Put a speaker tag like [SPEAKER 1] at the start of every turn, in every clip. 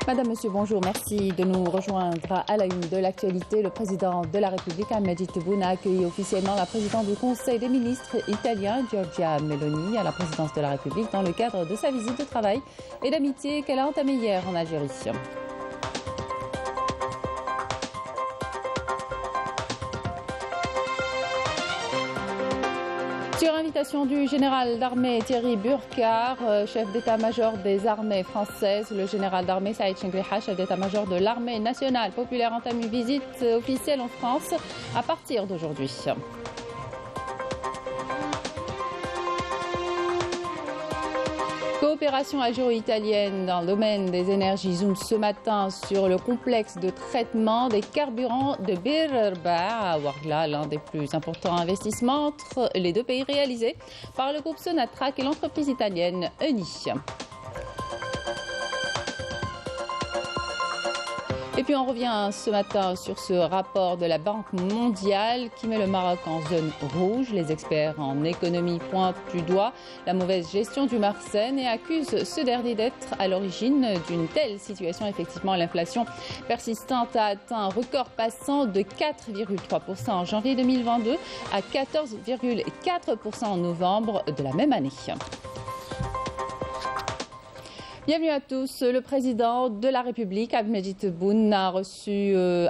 [SPEAKER 1] Madame, Monsieur, bonjour. Merci de nous rejoindre à la une de l'actualité. Le président de la République, Ahmed Tebboune, a accueilli officiellement la présidente du Conseil des ministres italien, Giorgia Meloni, à la présidence de la République dans le cadre de sa visite de travail et d'amitié qu'elle a entamée hier en Algérie. Sur invitation du général d'armée Thierry Burkhard, chef d'état-major des armées françaises, le général d'armée Saïd Chengriha, chef d'état-major de l'armée nationale populaire, entame une visite officielle en France à partir d'aujourd'hui. Coopération algéro-italienne dans le domaine des énergies zoom ce matin sur le complexe de traitement des carburants de Bir Erba à Ouargla, l'un des plus importants investissements entre les deux pays réalisés par le groupe Sonatrach et l'entreprise italienne Eni. Et puis on revient ce matin sur ce rapport de la Banque mondiale qui met le Maroc en zone rouge. Les experts en économie pointent du doigt la mauvaise gestion du Marsen et accusent ce dernier d'être à l'origine d'une telle situation. Effectivement, l'inflation persistante a atteint un record passant de 4,3% en janvier 2022 à 14,4% en novembre de la même année. Bienvenue à tous. Le président de la République, Ahmed Tebboune, a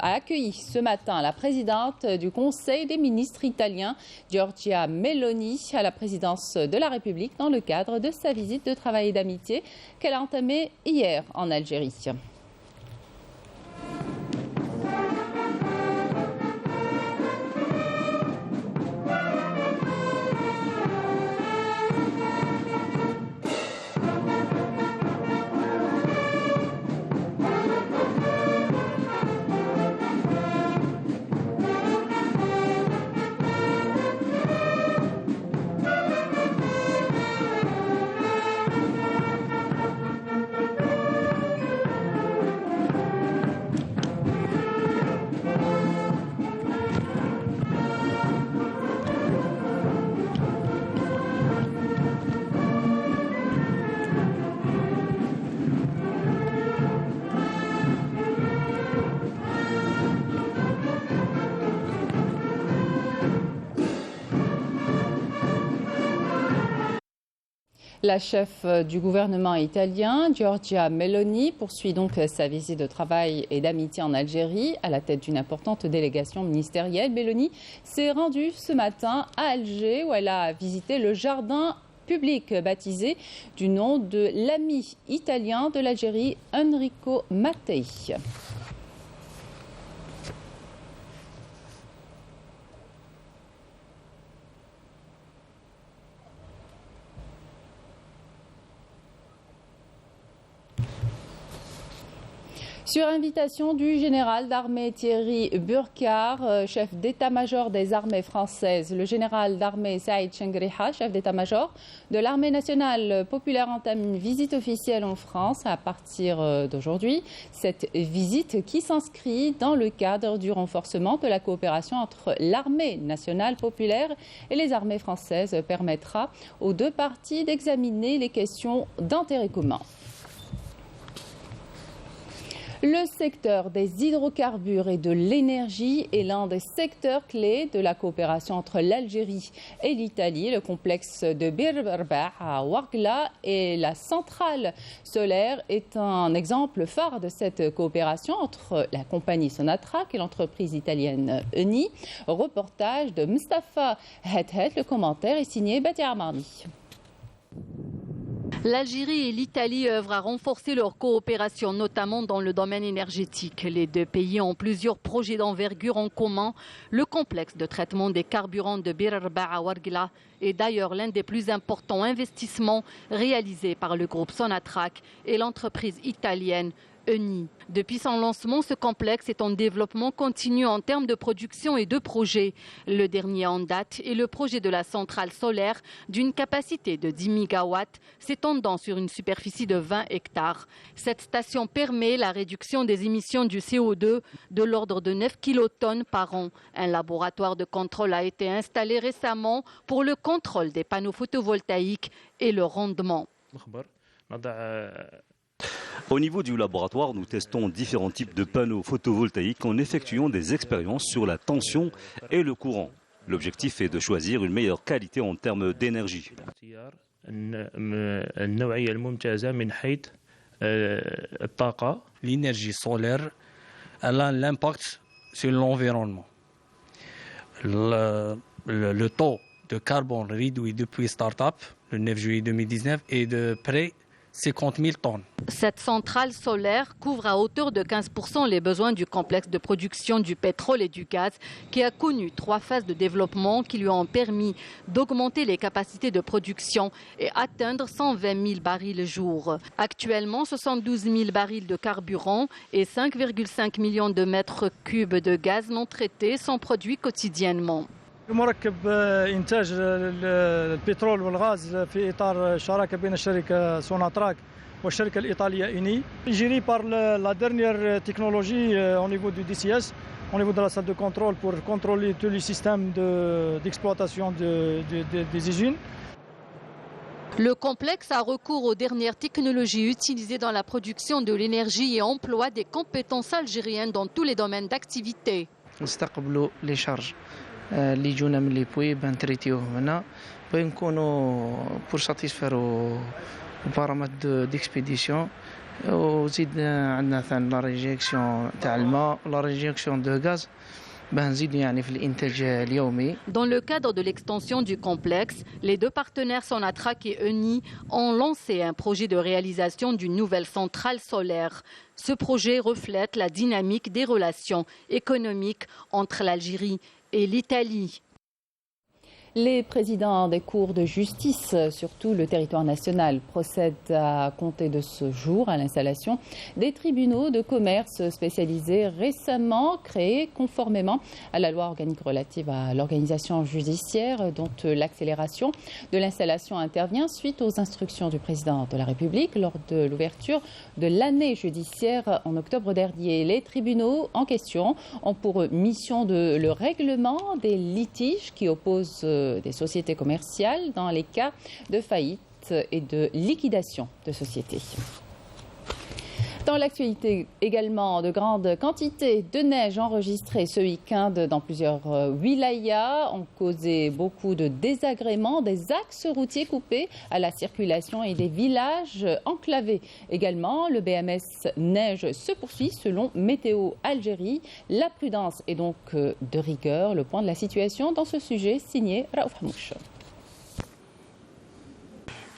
[SPEAKER 1] accueilli ce matin la présidente du Conseil des ministres italien, Giorgia Meloni, à la présidence de la République dans le cadre de sa visite de travail et d'amitié qu'elle a entamée hier en Algérie. La chef du gouvernement italien, Giorgia Meloni, poursuit donc sa visite de travail et d'amitié en Algérie à la tête d'une importante délégation ministérielle. Meloni s'est rendue ce matin à Alger où elle a visité le jardin public baptisé du nom de l'ami italien de l'Algérie, Enrico Mattei. Sur invitation du général d'armée Thierry Burkhard, chef d'état-major des armées françaises, le général d'armée Saïd Chengriha, chef d'état-major de l'armée nationale populaire, entame une visite officielle en France à partir d'aujourd'hui. Cette visite qui s'inscrit dans le cadre du renforcement de la coopération entre l'armée nationale populaire et les armées françaises permettra aux deux parties d'examiner les questions d'intérêt commun. Le secteur des hydrocarbures et de l'énergie est l'un des secteurs clés de la coopération entre l'Algérie et l'Italie. Le complexe de Bir Erba à Ouargla et la centrale solaire est un exemple phare de cette coopération entre la compagnie Sonatrach et l'entreprise italienne Eni. Reportage de Mustafa Hethet. Le commentaire est signé Batia Marni.
[SPEAKER 2] L'Algérie et l'Italie œuvrent à renforcer leur coopération, notamment dans le domaine énergétique. Les deux pays ont plusieurs projets d'envergure en commun. Le complexe de traitement des carburants de Bir Erba à Ouargla est d'ailleurs l'un des plus importants investissements réalisés par le groupe Sonatrach et l'entreprise italienne ENI. Depuis son lancement, ce complexe est en développement continu en termes de production et de projets. Le dernier en date est le projet de la centrale solaire d'une capacité de 10 MW s'étendant sur une superficie de 20 hectares. Cette station permet la réduction des émissions du CO2 de l'ordre de 9 kilotonnes par an. Un laboratoire de contrôle a été installé récemment pour le contrôle des panneaux photovoltaïques et le rendement.
[SPEAKER 3] Au niveau du laboratoire, nous testons différents types de panneaux photovoltaïques en effectuant des expériences sur la tension et le courant. L'objectif est de choisir une meilleure qualité en termes d'énergie.
[SPEAKER 4] L'énergie solaire, elle a un impact sur l'environnement. Le taux de carbone réduit depuis Startup, le 9 juillet 2019, est de près 50 000 tonnes.
[SPEAKER 2] Cette centrale solaire couvre à hauteur de 15% les besoins du complexe de production du pétrole et du gaz qui a connu 3 phases de développement qui lui ont permis d'augmenter les capacités de production et atteindre 120 000 barils jour. Actuellement, 72 000 barils de carburant et 5,5 millions de mètres cubes de gaz non traités sont produits quotidiennement.
[SPEAKER 5] مركب إنتاج البترول والغاز في إطار شراكة بين الشركة سوناتراك والشركة الإيطالية إني géré par la dernière technologie au niveau du DCS, au niveau de la salle de contrôle pour contrôler tous les systèmes d'exploitation des usines.
[SPEAKER 2] Le complexe a recours aux dernières technologies utilisées dans la production de l'énergie et emploie des compétences algériennes dans tous les domaines d'activité.
[SPEAKER 6] نستقبلوا لي شارج اللي يجونا من لي بوي بنتريتيوهم هنا باغي نكونوا بور ساتيسفيرو البارامتر ديكسبيديسيون وزيد عندنا ثاني لا ريجيكسيون تاع الماء ولا ريجيكسيون دو غاز.
[SPEAKER 2] Dans le cadre de l'extension du complexe, les deux partenaires Sonatrach et ENI ont lancé un projet de réalisation d'une nouvelle centrale solaire. Ce projet reflète la dynamique des relations économiques entre l'Algérie et l'Italie.
[SPEAKER 1] Les présidents des cours de justice sur tout le territoire national procèdent à compter de ce jour à l'installation des tribunaux de commerce spécialisés récemment créés conformément à la loi organique relative à l'organisation judiciaire, dont l'accélération de l'installation intervient suite aux instructions du président de la République lors de l'ouverture de l'année judiciaire en octobre dernier. Les tribunaux en question ont pour mission le règlement des litiges qui opposent des sociétés commerciales dans les cas de faillite et de liquidation de sociétés. Dans l'actualité également, de grandes quantités de neige enregistrées ce week-end dans plusieurs wilayas ont causé beaucoup de désagréments, des axes routiers coupés à la circulation et des villages enclavés. Également, le BMS neige se poursuit selon Météo Algérie. La prudence est donc de rigueur. Le point de la situation dans ce sujet signé Raouf Hamouche.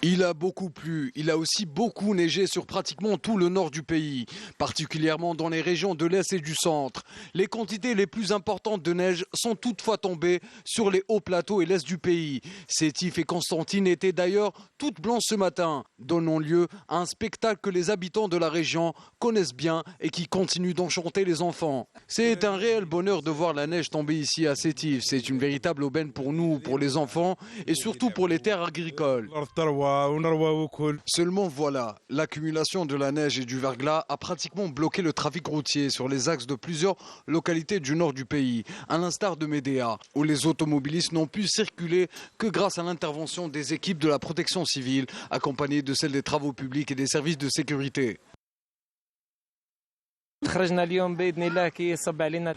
[SPEAKER 7] Il a beaucoup plu, il a aussi beaucoup neigé sur pratiquement tout le nord du pays, particulièrement dans les régions de l'Est et du centre. Les quantités les plus importantes de neige sont toutefois tombées sur les hauts plateaux et l'Est du pays. Sétif et Constantine étaient d'ailleurs toutes blanches ce matin, donnant lieu à un spectacle que les habitants de la région connaissent bien et qui continue d'enchanter les enfants. C'est un réel bonheur de voir la neige tomber ici à Sétif. C'est une véritable aubaine pour nous, pour les enfants et surtout pour les terres agricoles. Seulement voilà, l'accumulation de la neige et du verglas a pratiquement bloqué le trafic routier sur les axes de plusieurs localités du nord du pays, à l'instar de Médéa, où les automobilistes n'ont pu circuler que grâce à l'intervention des équipes de la protection civile, accompagnées de celles des travaux publics et des services de sécurité.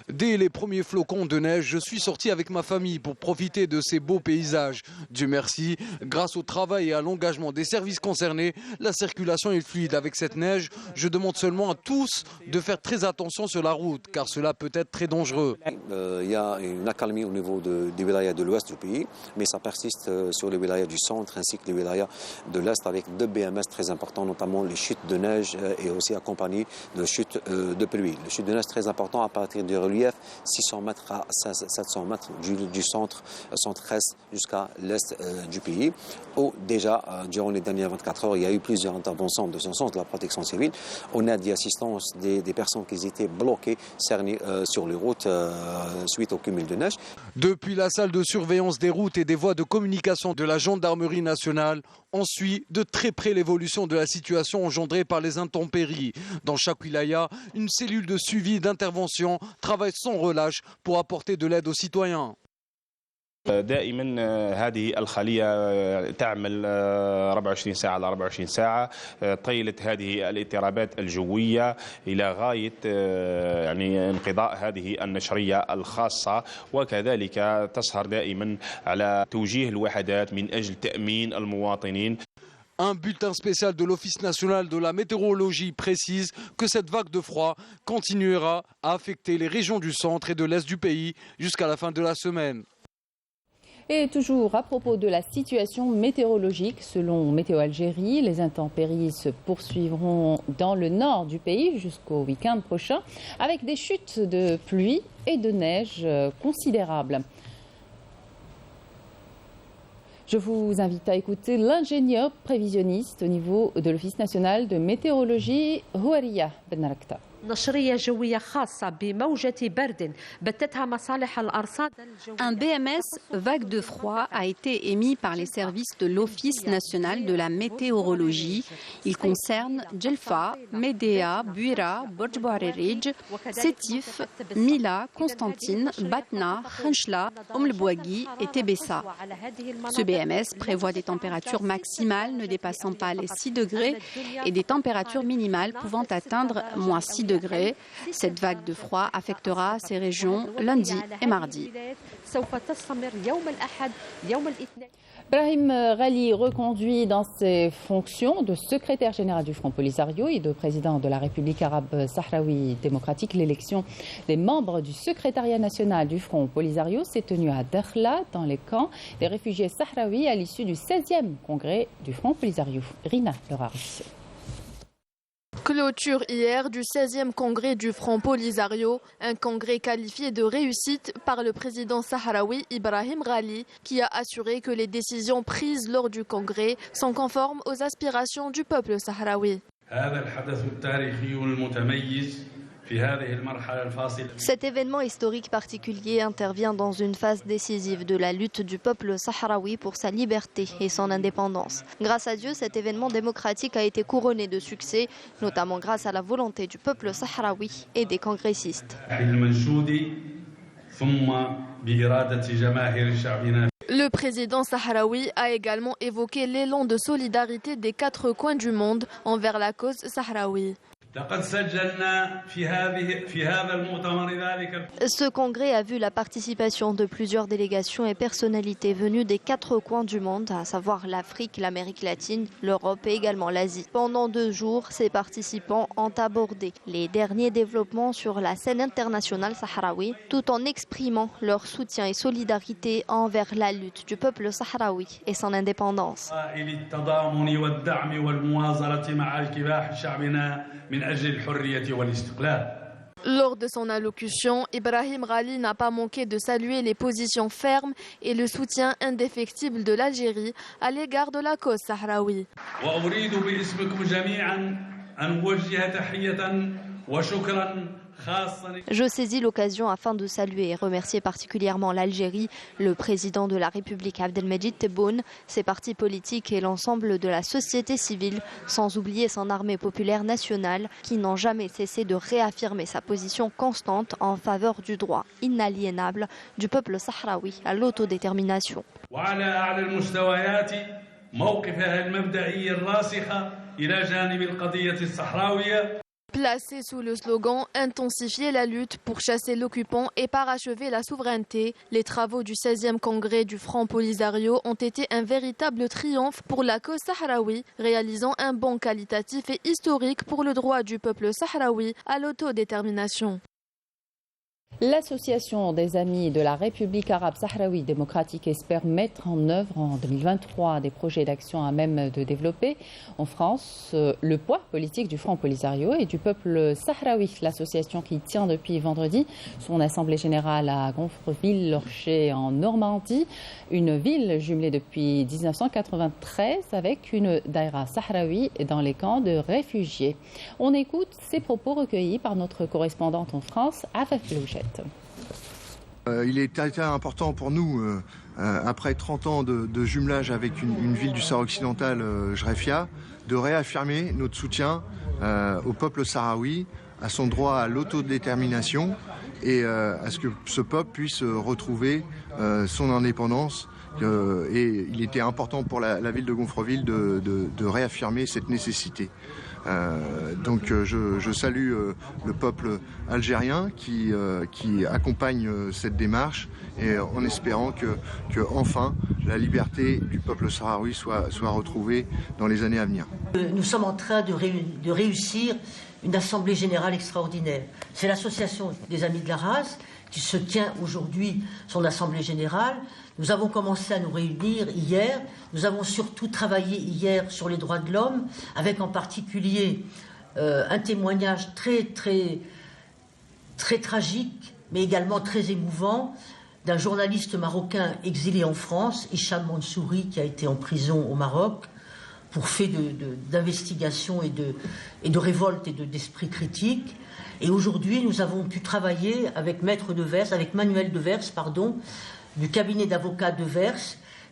[SPEAKER 7] Dès les premiers flocons de neige, je suis sorti avec ma famille pour profiter de ces beaux paysages. Dieu merci, grâce au travail et à l'engagement des services concernés, la circulation est fluide. Avec cette neige, je demande seulement à tous de faire très attention sur la route, car cela peut être très dangereux.
[SPEAKER 8] Il y a une accalmie au niveau des wilayas de l'ouest du pays, mais ça persiste sur les wilayas du centre ainsi que les wilayas de l'est avec deux BMS très importants, notamment les chutes de neige et aussi accompagnées de chutes de pluie. Le chute de neige très important à partir du relief, 600 mètres à 700 mètres du centre-est jusqu'à l'est du pays. Où déjà, durant les dernières 24 heures, il y a eu plusieurs interventions de ce sens de la protection civile. On a d'assistance des personnes qui étaient bloquées, cernées sur les routes suite au cumul de neige.
[SPEAKER 7] Depuis la salle de surveillance des routes et des voies de communication de la gendarmerie nationale, on suit de très près l'évolution de la situation engendrée par les intempéries. Dans chaque wilaya, une cellule de suivi d'intervention travaille sans relâche pour apporter de l'aide aux citoyens.
[SPEAKER 9] دائما هذه الخلية تعمل 24 ساعة على 24 ساعة طيلة هذه الاضطرابات الجوية إلى غاية يعني انقضاء هذه النشرية الخاصة وكذلك تسهر دائما على توجيه الوحدات من أجل تأمين المواطنين.
[SPEAKER 7] Un bulletin spécial de l'Office national de la météorologie précise que cette vague de froid continuera à affecter les régions du centre et de l'est du pays jusqu'à la fin de la semaine.
[SPEAKER 1] Et toujours à propos de la situation météorologique, selon Météo Algérie, les intempéries se poursuivront dans le nord du pays jusqu'au week-end prochain, avec des chutes de pluie et de neige considérables. Je vous invite à écouter l'ingénieur prévisionniste au niveau de l'Office national de météorologie, Houariya Benrakta.
[SPEAKER 10] Un BMS vague de froid a été émis par les services de l'Office national de la météorologie. Il concerne Djelfa, Médéa, Buira, Borj Bouarerij, Sétif, Mila, Constantine, Batna, Khenchla, Omlbouagui et Tébessa. Ce BMS prévoit des températures maximales ne dépassant pas les 6 degrés et des températures minimales pouvant atteindre moins 6 degrés. Cette vague de froid affectera ces régions lundi et mardi.
[SPEAKER 1] Brahim Ghali reconduit dans ses fonctions de secrétaire général du Front Polisario et de président de la République arabe sahraoui démocratique. L'élection des membres du secrétariat national du Front Polisario s'est tenue à Dakhla, dans les camps des réfugiés sahraouis, à l'issue du 16e congrès du Front Polisario. Rina Lerari.
[SPEAKER 11] Clôture hier du 16e congrès du Front Polisario, un congrès qualifié de réussite par le président sahraoui Ibrahim Ghali, qui a assuré que les décisions prises lors du congrès sont conformes aux aspirations du peuple sahraoui. Cet événement historique particulier intervient dans une phase décisive de la lutte du peuple sahraoui pour sa liberté et son indépendance. Grâce à Dieu, cet événement démocratique a été couronné de succès, notamment grâce à la volonté du peuple sahraoui et des congressistes. Le président sahraoui a également évoqué l'élan de solidarité des 4 coins du monde envers la cause sahraoui. Ce congrès a vu la participation de plusieurs délégations et personnalités venues des 4 coins du monde, à savoir l'Afrique, l'Amérique latine, l'Europe et également l'Asie. Pendant 2 jours, ces participants ont abordé les derniers développements sur la scène internationale sahraoui, tout en exprimant leur soutien et solidarité envers la lutte du peuple sahraoui et son indépendance. Lors de son allocution, Ibrahim Ghali n'a pas manqué de saluer les positions fermes et le soutien indéfectible de l'Algérie à l'égard de la cause sahraoui. Je saisis l'occasion afin de saluer et remercier particulièrement l'Algérie, le président de la République Abdelmejid Tebboune, ses partis politiques et l'ensemble de la société civile, sans oublier son armée populaire nationale qui n'ont jamais cessé de réaffirmer sa position constante en faveur du droit inaliénable du peuple sahraoui à l'autodétermination. Placé sous le slogan « Intensifier la lutte pour chasser l'occupant et parachever la souveraineté », les travaux du 16e congrès du Front Polisario ont été un véritable triomphe pour la cause sahraoui, réalisant un bond qualitatif et historique pour le droit du peuple sahraoui à l'autodétermination.
[SPEAKER 1] L'Association des Amis de la République arabe sahraoui démocratique espère mettre en œuvre en 2023 des projets d'action à même de développer en France le poids politique du Front Polisario et du peuple sahraoui. L'association qui tient depuis vendredi son assemblée générale à Gonfreville-Lorcher en Normandie, une ville jumelée depuis 1993 avec une daïra sahraoui dans les camps de réfugiés. On écoute ces propos recueillis par notre correspondante en France, Afef Louchet.
[SPEAKER 12] Il est important pour nous, après 30 ans de jumelage avec une ville du Sahara occidental, Jrefia, de réaffirmer notre soutien au peuple sahraoui, à son droit à l'autodétermination et à ce que ce peuple puisse retrouver son indépendance. Et il était important pour la ville de Gonfreville de réaffirmer cette nécessité. Donc je salue le peuple algérien qui accompagne cette démarche et en espérant que enfin la liberté du peuple sahraoui soit retrouvée dans les années à venir.
[SPEAKER 13] Nous sommes en train de réussir une assemblée générale extraordinaire. C'est l'association des Amis de la Race qui se tient aujourd'hui son assemblée générale. Nous avons commencé à nous réunir hier. Nous avons surtout travaillé hier sur les droits de l'homme, avec en particulier un témoignage très tragique, mais également très émouvant, d'un journaliste marocain exilé en France, Hicham Mansouri, qui a été en prison au Maroc pour fait d'investigation et de révolte et d'esprit critique. Et aujourd'hui, nous avons pu travailler avec Manuel Devers, du cabinet d'avocats Devers,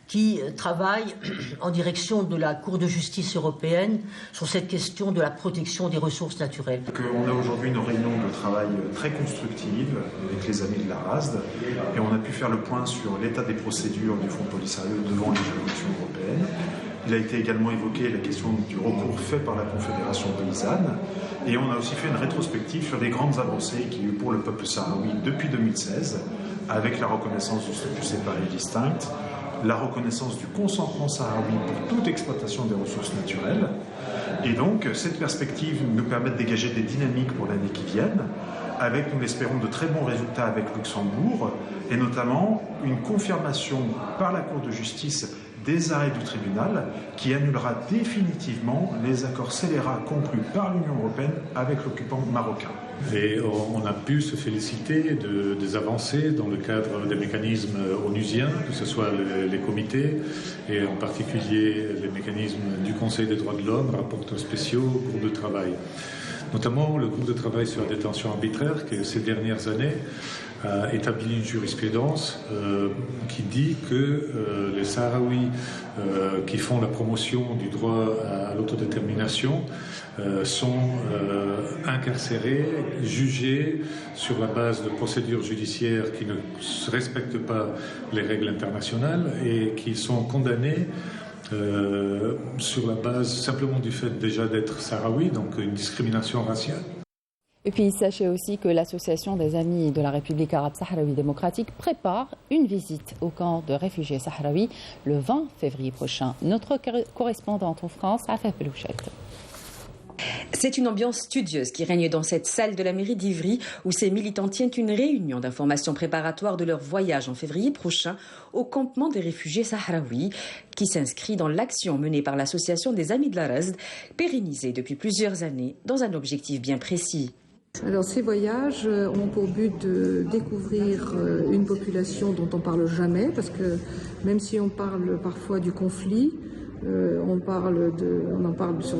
[SPEAKER 13] qui travaille en direction de la Cour de justice européenne sur cette question de la protection des ressources naturelles.
[SPEAKER 14] On a aujourd'hui une réunion de travail très constructive avec les Amis de la RASD et on a pu faire le point sur l'état des procédures du Front Polisario devant les juridictions européennes. Il a été également évoqué la question du recours fait par la Confédération paysanne et on a aussi fait une rétrospective sur les grandes avancées qu'il y a eu pour le peuple sahraoui depuis 2016 avec la reconnaissance du statut séparé et distinct, la reconnaissance du consentement sahraoui pour toute exploitation des ressources naturelles. Et donc, cette perspective nous permet de dégager des dynamiques pour l'année qui vient, avec, nous l'espérons, de très bons résultats avec Luxembourg, et notamment une confirmation par la Cour de justice des arrêts du tribunal qui annulera définitivement les accords scélérats conclus par l'Union européenne avec l'occupant marocain.
[SPEAKER 15] Et on a pu se féliciter des avancées dans le cadre des mécanismes onusiens, que ce soit les comités, et en particulier les mécanismes du Conseil des droits de l'homme, rapporteurs spéciaux, groupes de travail. Notamment le groupe de travail sur la détention arbitraire, qui ces dernières années a établi une jurisprudence qui dit que les Sahraouis qui font la promotion du droit à l'autodétermination sont incarcérés, jugés sur la base de procédures judiciaires qui ne respectent pas les règles internationales et qui sont condamnés sur la base simplement du fait déjà d'être Sahraoui, donc une discrimination raciale.
[SPEAKER 1] Et puis sachez aussi que l'Association des Amis de la République arabe sahraoui démocratique prépare une visite au camp de réfugiés sahraouis le 20 février prochain. Notre correspondante en France, Afef Louchet.
[SPEAKER 16] C'est une ambiance studieuse qui règne dans cette salle de la mairie d'Ivry où ces militants tiennent une réunion d'information préparatoire de leur voyage en février prochain au campement des réfugiés sahraouis qui s'inscrit dans l'action menée par l'association des Amis de la RASD, pérennisée depuis plusieurs années dans un objectif bien précis.
[SPEAKER 17] Alors ces voyages ont pour but de découvrir une population dont on ne parle jamais, parce que même si on parle parfois du conflit, on en parle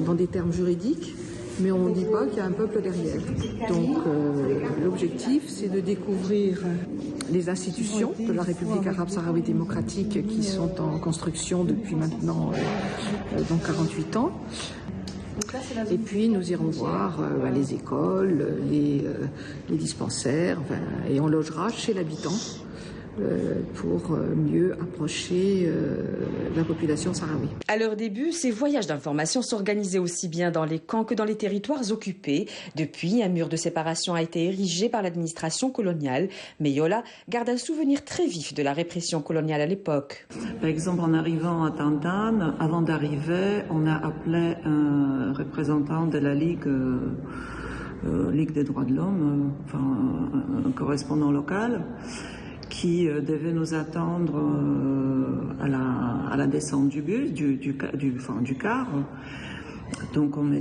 [SPEAKER 17] dans des termes juridiques, mais on ne dit pas qu'il y a un peuple derrière. Donc l'objectif, c'est de découvrir les institutions de la République arabe sahraoui démocratique qui sont en construction depuis maintenant 48 ans. Et puis nous irons voir les écoles, les dispensaires, et on logera chez l'habitant pour mieux approcher la population sahraoui.
[SPEAKER 16] À leur début, ces voyages d'information s'organisaient aussi bien dans les camps que dans les territoires occupés. Depuis, un mur de séparation a été érigé par l'administration coloniale. Mais Yola garde un souvenir très vif de la répression coloniale à l'époque.
[SPEAKER 18] Par exemple, en arrivant à Tantan, avant d'arriver, on a appelé un représentant de la Ligue Ligue des droits de l'homme, un correspondant local, qui devait nous attendre à la descente du bus, du car. Donc on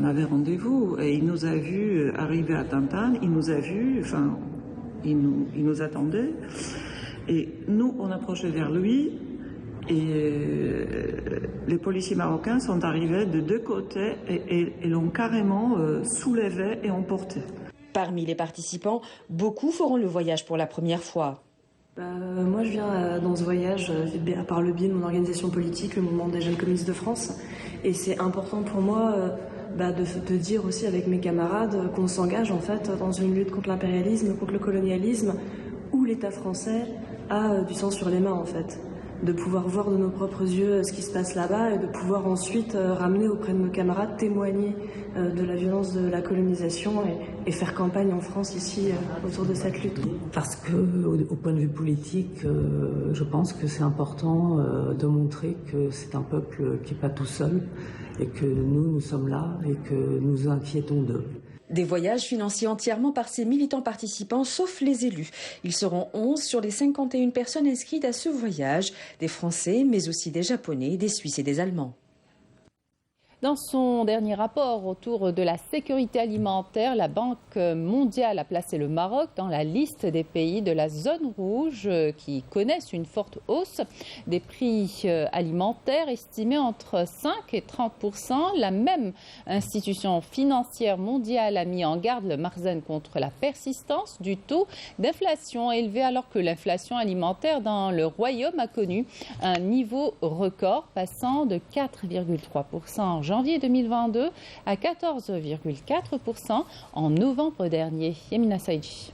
[SPEAKER 18] avait rendez-vous et il nous a vus arriver à Tantane, il nous attendait et nous on approchait vers lui et les policiers marocains sont arrivés de deux côtés et l'ont carrément soulevé et emporté.
[SPEAKER 16] Parmi les participants, beaucoup feront le voyage pour la première fois.
[SPEAKER 19] Moi, je viens dans ce voyage par le biais de mon organisation politique, le Mouvement des Jeunes Communistes de France. Et c'est important pour moi de dire aussi avec mes camarades qu'on s'engage en fait dans une lutte contre l'impérialisme, contre le colonialisme, où l'État français a du sang sur les mains en fait. De pouvoir voir de nos propres yeux ce qui se passe là-bas et de pouvoir ensuite ramener auprès de nos camarades, témoigner de la violence de la colonisation et faire campagne en France ici autour de cette lutte.
[SPEAKER 20] Parce qu'au point de vue politique, je pense que c'est important de montrer que c'est un peuple qui n'est pas tout seul et que nous sommes là et que nous inquiétons d'eux.
[SPEAKER 16] Des voyages financés entièrement par ces militants participants, sauf les élus. Ils seront 11 sur les 51 personnes inscrites à ce voyage, des Français, mais aussi des Japonais, des Suisses et des Allemands.
[SPEAKER 1] Dans son dernier rapport autour de la sécurité alimentaire, la Banque mondiale a placé le Maroc dans la liste des pays de la zone rouge qui connaissent une forte hausse des prix alimentaires estimés entre 5 et 30%. La même institution financière mondiale a mis en garde le Makhzen contre la persistance du taux d'inflation élevé alors que l'inflation alimentaire dans le Royaume a connu un niveau record passant de 4,3% en janvier 2022 à 14,4% en novembre dernier. Yamina Saïdji.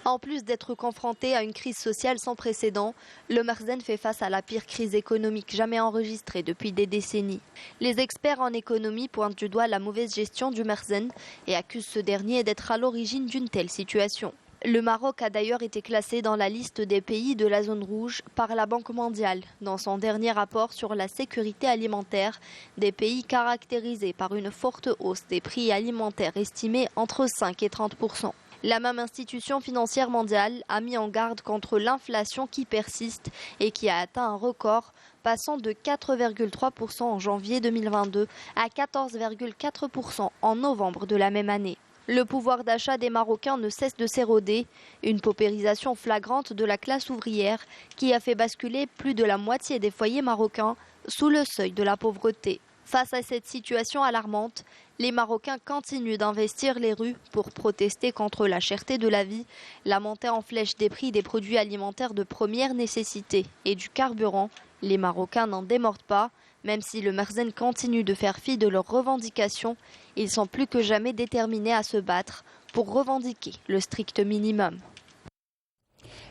[SPEAKER 11] En plus d'être confronté à une crise sociale sans précédent, le Makhzen fait face à la pire crise économique jamais enregistrée depuis des décennies. Les experts en économie pointent du doigt la mauvaise gestion du Makhzen et accusent ce dernier d'être à l'origine d'une telle situation. Le Maroc a d'ailleurs été classé dans la liste des pays de la zone rouge par la Banque mondiale dans son dernier rapport sur la sécurité alimentaire des pays caractérisés par une forte hausse des prix alimentaires estimés entre 5 et 30%. La même institution financière mondiale a mis en garde contre l'inflation qui persiste et qui a atteint un record, passant de 4,3% en janvier 2022 à 14,4% en novembre de la même année. Le pouvoir d'achat des Marocains ne cesse de s'éroder, une paupérisation flagrante de la classe ouvrière qui a fait basculer plus de la moitié des foyers marocains sous le seuil de la pauvreté. Face à cette situation alarmante, les Marocains continuent d'investir les rues pour protester contre la cherté de la vie, la montée en flèche des prix des produits alimentaires de première nécessité et du carburant. Les Marocains n'en démordent pas. Même si le Makhzen continue de faire fi de leurs revendications, ils sont plus que jamais déterminés à se battre pour revendiquer le strict minimum.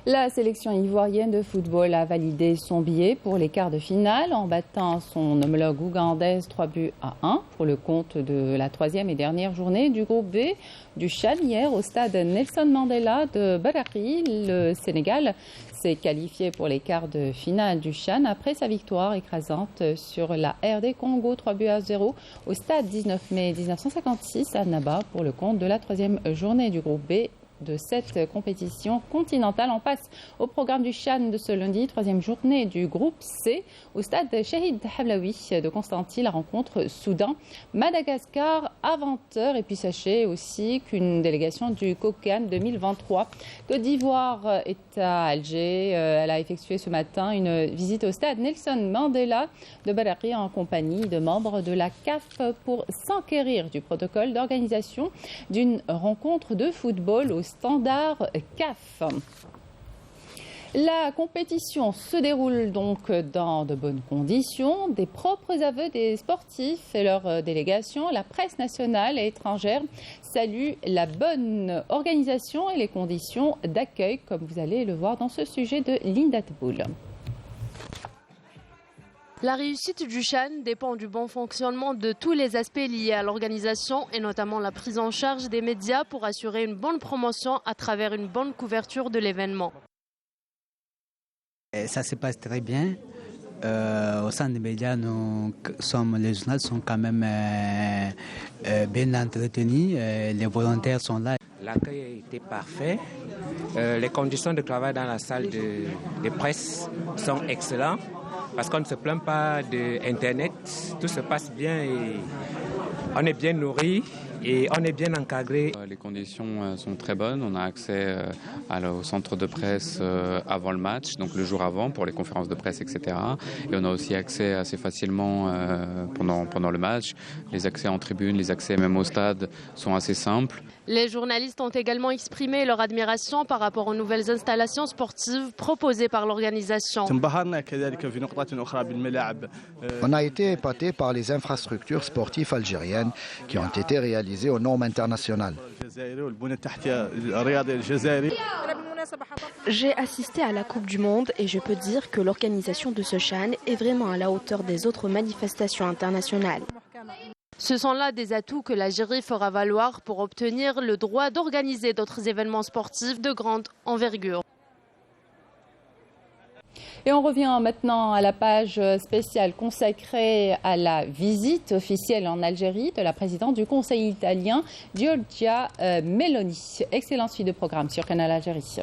[SPEAKER 1] La sélection ivoirienne de football a validé son billet pour les quarts de finale en battant son homologue ougandaise 3-1 pour le compte de la troisième et dernière journée du groupe B du CHAN hier au stade Nelson Mandela de Barakri. Le Sénégal s'est qualifié pour les quarts de finale du CHAN après sa victoire écrasante sur la RD Congo 3-0 au stade 19 mai 1956 à Naba pour le compte de la troisième journée du groupe B de cette compétition continentale. On passe au programme du CHAN de ce lundi, troisième journée du groupe C au stade Shahid Hablaoui de Constantine, la rencontre Soudan-Madagascar à 20h. Et puis sachez aussi qu'une délégation du COCAN 2023 Côte d'Ivoire est à Alger. Elle a effectué ce matin une visite au stade Nelson Mandela de Barakri en compagnie de membres de la CAF pour s'enquérir du protocole d'organisation d'une rencontre de football au standard CAF. La compétition se déroule donc dans de bonnes conditions. Des propres aveux des sportifs et leurs délégations, la presse nationale et étrangère saluent la bonne organisation et les conditions d'accueil, comme vous allez le voir dans ce sujet de Linda Teboul.
[SPEAKER 21] La réussite du CHAN dépend du bon fonctionnement de tous les aspects liés à l'organisation et notamment la prise en charge des médias pour assurer une bonne promotion à travers une bonne couverture de l'événement.
[SPEAKER 22] Ça se passe très bien
[SPEAKER 3] Au sein des médias, les journalistes sont quand même bien entretenus. Les volontaires sont là.
[SPEAKER 22] L'accueil a été parfait. Les conditions de travail dans la salle de presse sont excellentes parce qu'on ne se plaint pas d'Internet. Tout se passe bien et on est bien nourri et on est bien encadré.
[SPEAKER 23] Les conditions sont très bonnes. On a accès au centre de presse avant le match, donc le jour avant pour les conférences de presse, etc. Et on a aussi accès assez facilement pendant le match. Les accès en tribune, les accès même au stade sont assez simples.
[SPEAKER 21] Les journalistes ont également exprimé leur admiration par rapport aux nouvelles installations sportives proposées par l'organisation.
[SPEAKER 24] On a été épaté par les infrastructures sportives algériennes qui ont été réalisées aux normes internationales.
[SPEAKER 25] J'ai assisté à la Coupe du Monde et je peux dire que l'organisation de ce CHAN est vraiment à la hauteur des autres manifestations internationales.
[SPEAKER 21] Ce sont là des atouts que l'Algérie fera valoir pour obtenir le droit d'organiser d'autres événements sportifs de grande envergure.
[SPEAKER 1] Et on revient maintenant à la page spéciale consacrée à la visite officielle en Algérie de la présidente du Conseil italien, Giorgia Meloni. Excellente suite de programme sur Canal Algérie.